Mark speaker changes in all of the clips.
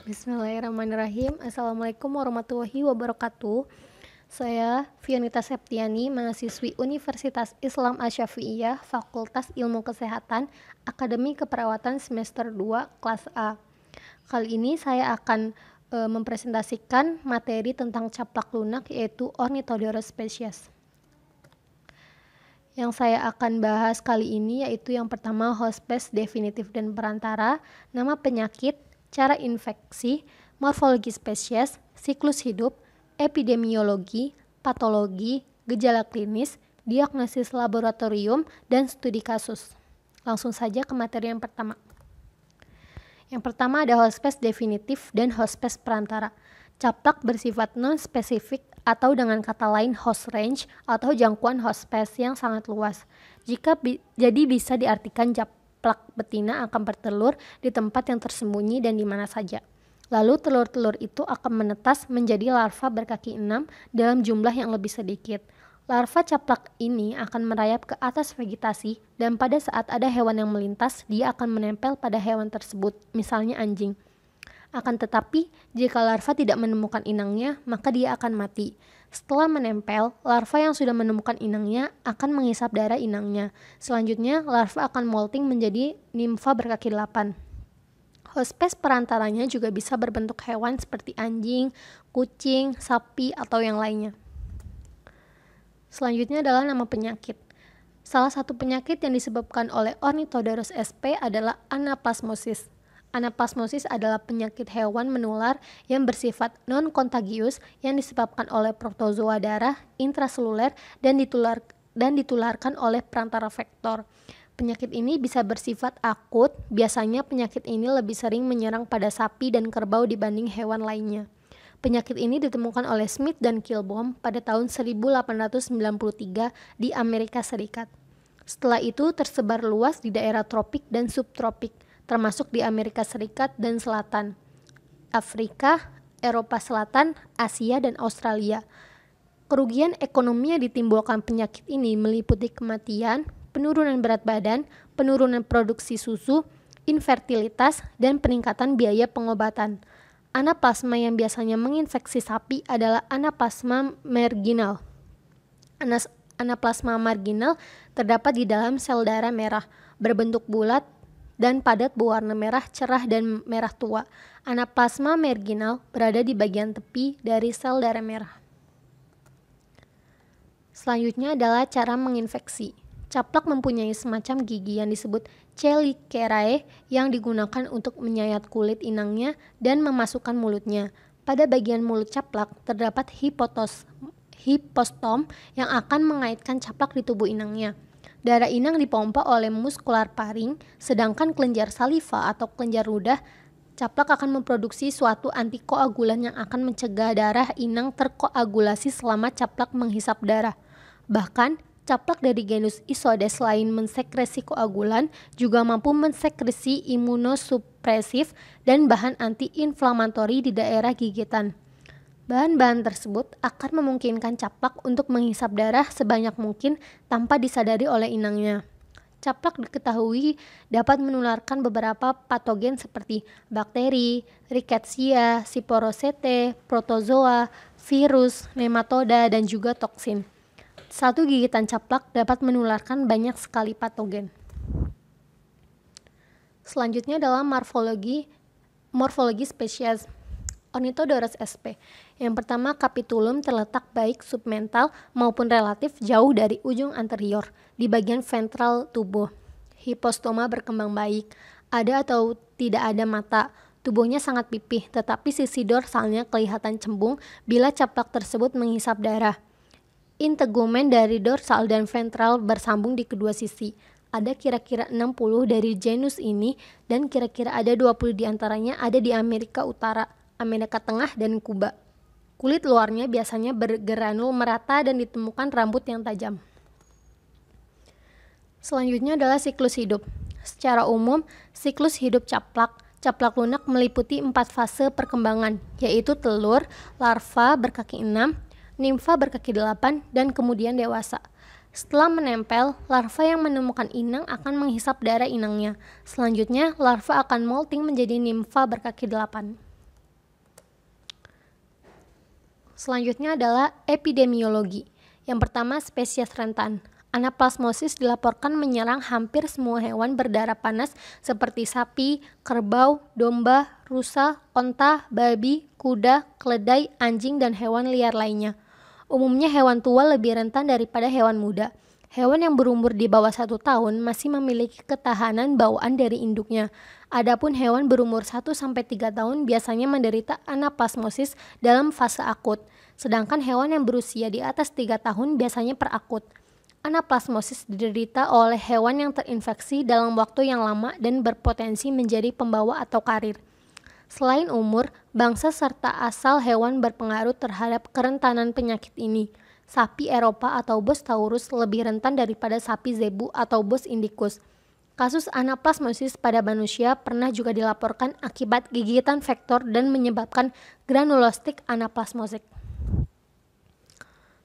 Speaker 1: Bismillahirrahmanirrahim. Assalamualaikum warahmatullahi wabarakatuh. Saya Fionita Septiani, mahasiswi Universitas Islam Asy-Syafi'iyah, Fakultas Ilmu Kesehatan, Akademi Keperawatan semester 2, kelas A. Kali ini saya akan mempresentasikan materi tentang caplak lunak, yaitu Ornithodorus species. Yang saya akan bahas kali ini yaitu yang pertama, hospes definitif dan perantara, nama penyakit, cara infeksi, morfologi spesies, siklus hidup, epidemiologi, patologi, gejala klinis, diagnosis laboratorium, dan studi kasus. Langsung saja ke materi yang pertama. Yang pertama ada hospes definitif dan hospes perantara. Caplak bersifat non-spesifik atau dengan kata lain host range atau jangkauan hospes yang sangat luas. Jadi bisa diartikan caplak betina akan bertelur di tempat yang tersembunyi dan di mana saja. Lalu telur-telur itu akan menetas menjadi larva berkaki 6 dalam jumlah yang lebih sedikit. Larva caplak ini akan merayap ke atas vegetasi dan pada saat ada hewan yang melintas, dia akan menempel pada hewan tersebut, misalnya anjing. Akan tetapi, jika larva tidak menemukan inangnya, maka dia akan mati. Setelah menempel, larva yang sudah menemukan inangnya akan menghisap darah inangnya. Selanjutnya, larva akan molting menjadi nimfa berkaki 8. Hospes perantaranya juga bisa berbentuk hewan seperti anjing, kucing, sapi, atau yang lainnya. Selanjutnya adalah nama penyakit. Salah satu penyakit yang disebabkan oleh Ornithodorus sp adalah anaplasmosis. Anaplasmosis adalah penyakit hewan menular yang bersifat non-kontagius yang disebabkan oleh protozoa darah intraseluler dan ditularkan oleh perantara vektor. Penyakit ini bisa bersifat akut, biasanya penyakit ini lebih sering menyerang pada sapi dan kerbau dibanding hewan lainnya. Penyakit ini ditemukan oleh Smith dan Kilbom pada tahun 1893 di Amerika Serikat. Setelah itu tersebar luas di daerah tropik dan subtropik, termasuk di Amerika Serikat dan Selatan, Afrika, Eropa Selatan, Asia, dan Australia. Kerugian ekonomi yang ditimbulkan penyakit ini meliputi kematian, penurunan berat badan, penurunan produksi susu, infertilitas, dan peningkatan biaya pengobatan. Anaplasma yang biasanya menginfeksi sapi adalah Anaplasma marginal. Anaplasma marginal terdapat di dalam sel darah merah, berbentuk bulat dan padat berwarna merah cerah dan merah tua. Anaplasma marginal berada di bagian tepi dari sel darah merah. Selanjutnya adalah cara menginfeksi. Caplak mempunyai semacam gigi yang disebut chelicerae yang digunakan untuk menyayat kulit inangnya dan memasukkan mulutnya. Pada bagian mulut caplak terdapat hipostom yang akan mengaitkan caplak di tubuh inangnya. Darah inang dipompa oleh muskular paring, sedangkan kelenjar saliva atau kelenjar ludah caplak akan memproduksi suatu antikoagulan yang akan mencegah darah inang terkoagulasi selama caplak menghisap darah. Bahkan, caplak dari genus Isodes selain mensekresi koagulan, juga mampu mensekresi imunosupresif dan bahan anti-inflamatori di daerah gigitan. Bahan-bahan tersebut akan memungkinkan caplak untuk menghisap darah sebanyak mungkin tanpa disadari oleh inangnya. Caplak diketahui dapat menularkan beberapa patogen seperti bakteri, rickettsia, sporosete, protozoa, virus, nematoda, dan juga toksin. Satu gigitan caplak dapat menularkan banyak sekali patogen. Selanjutnya adalah morfologi spesies Ornithodorus sp. Yang pertama, kapitulum terletak baik submental maupun relatif jauh dari ujung anterior di bagian ventral tubuh. Hipostoma berkembang baik, ada atau tidak ada mata. Tubuhnya sangat pipih, tetapi sisi dorsalnya kelihatan cembung bila caplak tersebut menghisap darah. Integumen dari dorsal dan ventral bersambung di kedua sisi. Ada kira-kira 60 dari genus ini dan kira-kira ada 20 diantaranya ada di Amerika Utara, Amerika Tengah, dan Kuba. Kulit luarnya biasanya bergranul merata dan ditemukan rambut yang tajam. Selanjutnya adalah siklus hidup. Secara umum, siklus hidup caplak lunak meliputi 4 fase perkembangan, yaitu telur, larva berkaki 6, nimfa berkaki 8, dan kemudian dewasa. Setelah menempel, larva yang menemukan inang akan menghisap darah inangnya. Selanjutnya, larva akan molting menjadi nimfa berkaki 8. Selanjutnya adalah epidemiologi. Yang pertama, spesies rentan. Anaplasmosis dilaporkan menyerang hampir semua hewan berdarah panas seperti sapi, kerbau, domba, rusa, onta, babi, kuda, keledai, anjing, dan hewan liar lainnya. Umumnya hewan tua lebih rentan daripada hewan muda. Hewan yang berumur di bawah 1 tahun masih memiliki ketahanan bawaan dari induknya. Adapun hewan berumur 1-3 tahun biasanya menderita anaplasmosis dalam fase akut, sedangkan hewan yang berusia di atas 3 tahun biasanya perakut. Anaplasmosis diderita oleh hewan yang terinfeksi dalam waktu yang lama dan berpotensi menjadi pembawa atau karir. Selain umur, bangsa serta asal hewan berpengaruh terhadap kerentanan penyakit ini. Sapi Eropa atau Bos taurus lebih rentan daripada sapi zebu atau Bos indicus. Kasus anaplasmosis pada manusia pernah juga dilaporkan akibat gigitan vektor dan menyebabkan granulostik anaplasmosis.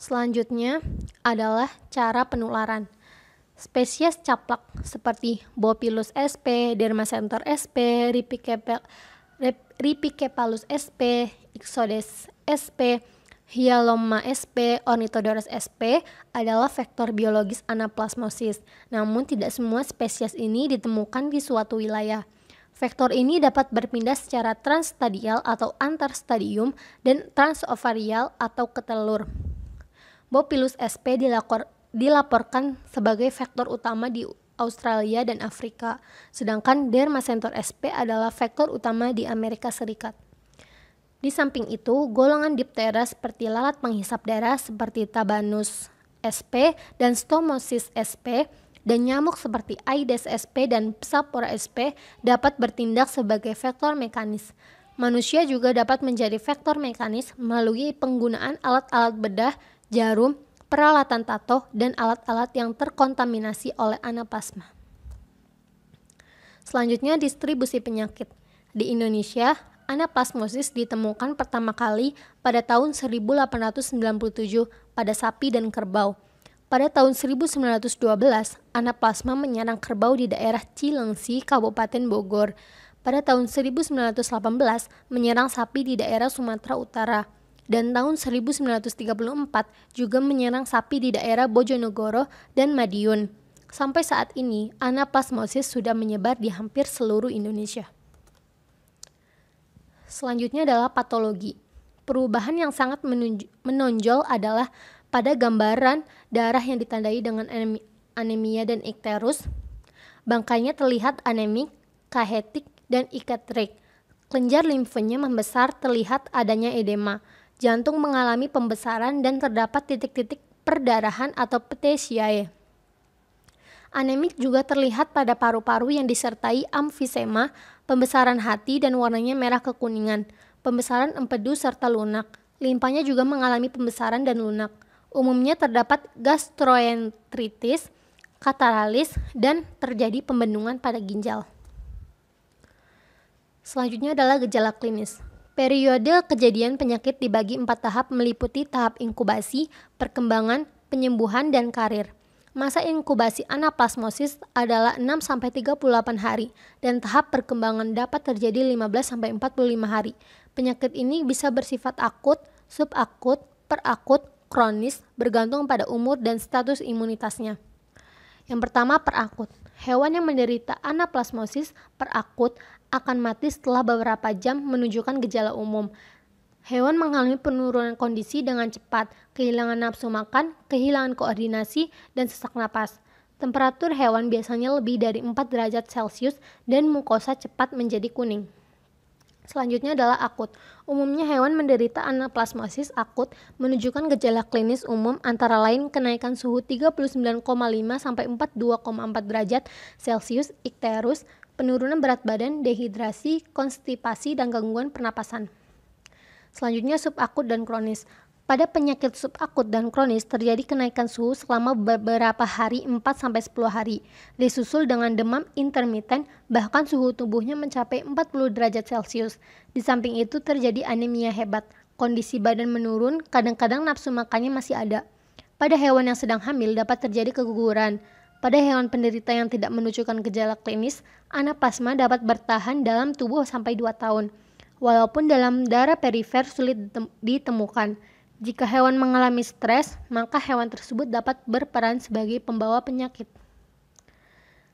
Speaker 1: Selanjutnya adalah cara penularan. Spesies caplak seperti Bopilus sp, Dermacentor sp, Ripicephalus sp, Ixodes sp, Hyalomma sp, Ornithodorus sp adalah vektor biologis anaplasmosis. Namun tidak semua spesies ini ditemukan di suatu wilayah. Vektor ini dapat berpindah secara transstadial atau antarstadium dan transovarial atau ke telur. Bopilus sp dilaporkan sebagai vektor utama di Australia dan Afrika, sedangkan Dermacentor sp adalah vektor utama di Amerika Serikat. Di samping itu, golongan diptera seperti lalat penghisap darah seperti Tabanus sp dan Stomosis sp dan nyamuk seperti Aedes sp dan Psaphora sp dapat bertindak sebagai vektor mekanis. Manusia juga dapat menjadi vektor mekanis melalui penggunaan alat-alat bedah, jarum, peralatan tato, dan alat-alat yang terkontaminasi oleh anaplasma. Selanjutnya, distribusi penyakit. Di Indonesia, anaplasmosis ditemukan pertama kali pada tahun 1897 pada sapi dan kerbau. Pada tahun 1912, anaplasma menyerang kerbau di daerah Cilengsi, Kabupaten Bogor. Pada tahun 1918, menyerang sapi di daerah Sumatera Utara. Dan tahun 1934 juga menyerang sapi di daerah Bojonegoro dan Madiun. Sampai saat ini, anaplasmosis sudah menyebar di hampir seluruh Indonesia. Selanjutnya adalah patologi. Perubahan yang sangat menonjol adalah pada gambaran darah yang ditandai dengan anemia dan ikterus. Bangkainya terlihat anemik, kahetik, dan iketrik. Kelenjar limfenya membesar, terlihat adanya edema. Jantung mengalami pembesaran dan terdapat titik-titik perdarahan atau petechiae. Anemik juga terlihat pada paru-paru yang disertai emfisema, pembesaran hati dan warnanya merah kekuningan, pembesaran empedu serta lunak. Limpanya juga mengalami pembesaran dan lunak. Umumnya terdapat gastroenteritis, kataralis, dan terjadi pembendungan pada ginjal. Selanjutnya adalah gejala klinis. Periode kejadian penyakit dibagi 4 tahap meliputi tahap inkubasi, perkembangan, penyembuhan, dan karir. Masa inkubasi anaplasmosis adalah 6-38 hari dan tahap perkembangan dapat terjadi 15-45 hari. Penyakit ini bisa bersifat akut, subakut, perakut, kronis, bergantung pada umur dan status imunitasnya. Yang pertama, perakut. Hewan yang menderita anaplasmosis perakut akan mati setelah beberapa jam menunjukkan gejala umum. Hewan mengalami penurunan kondisi dengan cepat, kehilangan nafsu makan, kehilangan koordinasi, dan sesak napas. Temperatur hewan biasanya lebih dari 4 derajat Celcius dan mukosa cepat menjadi kuning. Selanjutnya adalah akut. Umumnya hewan menderita anaplasmosis akut menunjukkan gejala klinis umum antara lain kenaikan suhu 39,5 sampai 42,4 derajat Celcius, ikterus, penurunan berat badan, dehidrasi, konstipasi, dan gangguan pernapasan. Selanjutnya subakut dan kronis. Pada penyakit subakut dan kronis terjadi kenaikan suhu selama beberapa hari 4-10 hari, disusul dengan demam intermiten, bahkan suhu tubuhnya mencapai 40 derajat Celcius. Di samping itu terjadi anemia hebat, kondisi badan menurun, kadang-kadang nafsu makannya masih ada. Pada hewan yang sedang hamil dapat terjadi keguguran. Pada hewan penderita yang tidak menunjukkan gejala klinis, anaplasma dapat bertahan dalam tubuh sampai 2 tahun, walaupun dalam darah perifer sulit ditemukan. Jika hewan mengalami stres, maka hewan tersebut dapat berperan sebagai pembawa penyakit.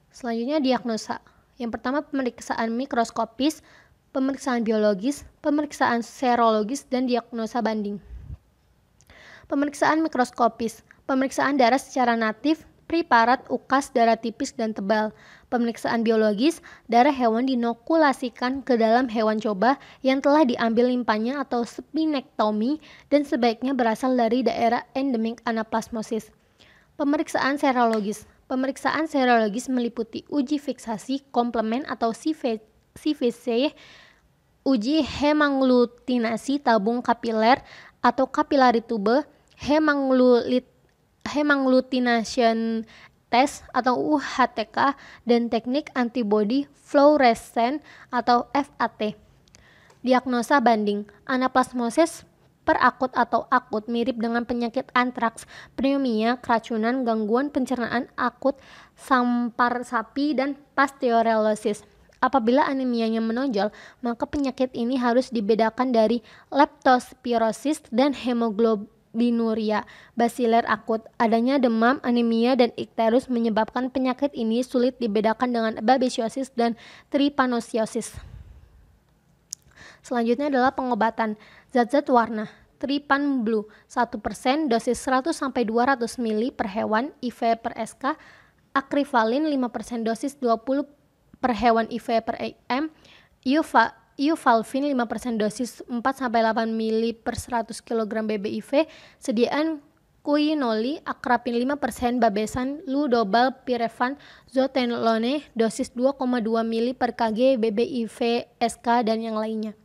Speaker 1: Selanjutnya diagnosa. Yang pertama pemeriksaan mikroskopis, pemeriksaan biologis, pemeriksaan serologis, dan diagnosa banding. Pemeriksaan mikroskopis, pemeriksaan darah secara natif, preparat, ukas, darah tipis dan tebal. Pemeriksaan biologis, darah hewan dinokulasikan ke dalam hewan coba yang telah diambil limpanya atau splenektomi dan sebaiknya berasal dari daerah endemik anaplasmosis. Pemeriksaan serologis. Pemeriksaan serologis meliputi uji fiksasi komplement atau CFC, uji hemaglutinasi tabung kapiler atau capillary tube, hemaglutination test atau UHTK, dan teknik antibody fluorescent atau FAT. Diagnosa banding. Anaplasmosis perakut atau akut mirip dengan penyakit antraks, pneumonia, keracunan, gangguan pencernaan akut, sampar sapi, dan pasteurellosis. Apabila anemianya menonjol, maka penyakit ini harus dibedakan dari leptospirosis dan hemoglobinuria basiler akut. Adanya demam, anemia, dan ikterus menyebabkan penyakit ini sulit dibedakan dengan babesiosis dan trypanososis. Selanjutnya adalah pengobatan. Zat-zat warna. Trypan Blue 1%, dosis 100-200 ml per hewan, IV per SK. Acrivalin 5%, dosis 20 per hewan, IV per m. Eufalvin 5%, dosis 4-8 ml per 100 kg BBIV. Sediaan Quinoli, Akrapin 5%, Babesan, Ludobal, Pirevan, Zotenolone, dosis 2,2 ml per kg BBIV SK, dan yang lainnya.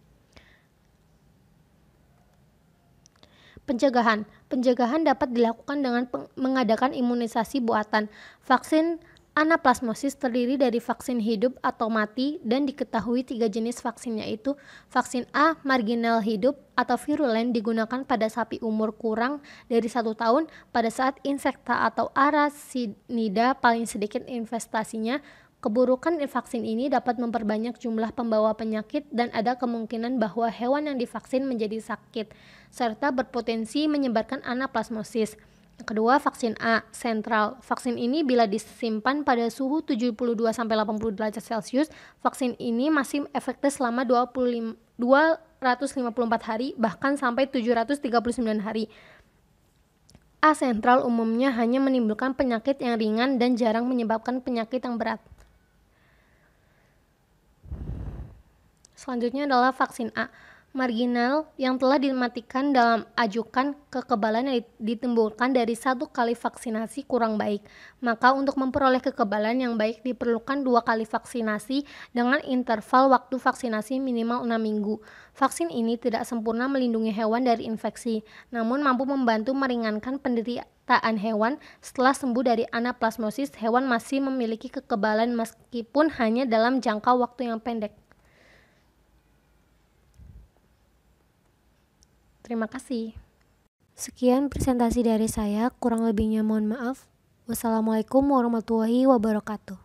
Speaker 1: Pencegahan. Pencegahan dapat dilakukan dengan mengadakan imunisasi buatan. Vaksin anaplasmosis terdiri dari vaksin hidup atau mati dan diketahui 3 jenis vaksin, yaitu vaksin A marginal hidup atau virulen digunakan pada sapi umur kurang dari 1 tahun pada saat insekta atau arasinida paling sedikit investasinya. Keburukan vaksin ini dapat memperbanyak jumlah pembawa penyakit dan ada kemungkinan bahwa hewan yang divaksin menjadi sakit serta berpotensi menyebarkan anaplasmosis. Yang kedua, vaksin A sentral. Vaksin ini bila disimpan pada suhu 72-80 derajat Celcius, vaksin ini masih efektif selama 254 hari bahkan sampai 739 hari. A sentral umumnya hanya menimbulkan penyakit yang ringan dan jarang menyebabkan penyakit yang berat. Selanjutnya adalah vaksin A marginal yang telah dimatikan dalam ajukan kekebalan yang ditimbulkan dari 1 kali vaksinasi kurang baik. Maka untuk memperoleh kekebalan yang baik diperlukan 2 kali vaksinasi dengan interval waktu vaksinasi minimal 6 minggu. Vaksin ini tidak sempurna melindungi hewan dari infeksi, namun mampu membantu meringankan penderitaan hewan. Setelah sembuh dari anaplasmosis, hewan masih memiliki kekebalan meskipun hanya dalam jangka waktu yang pendek. Terima kasih. Sekian presentasi dari saya, kurang lebihnya mohon maaf. Wassalamualaikum warahmatullahi wabarakatuh.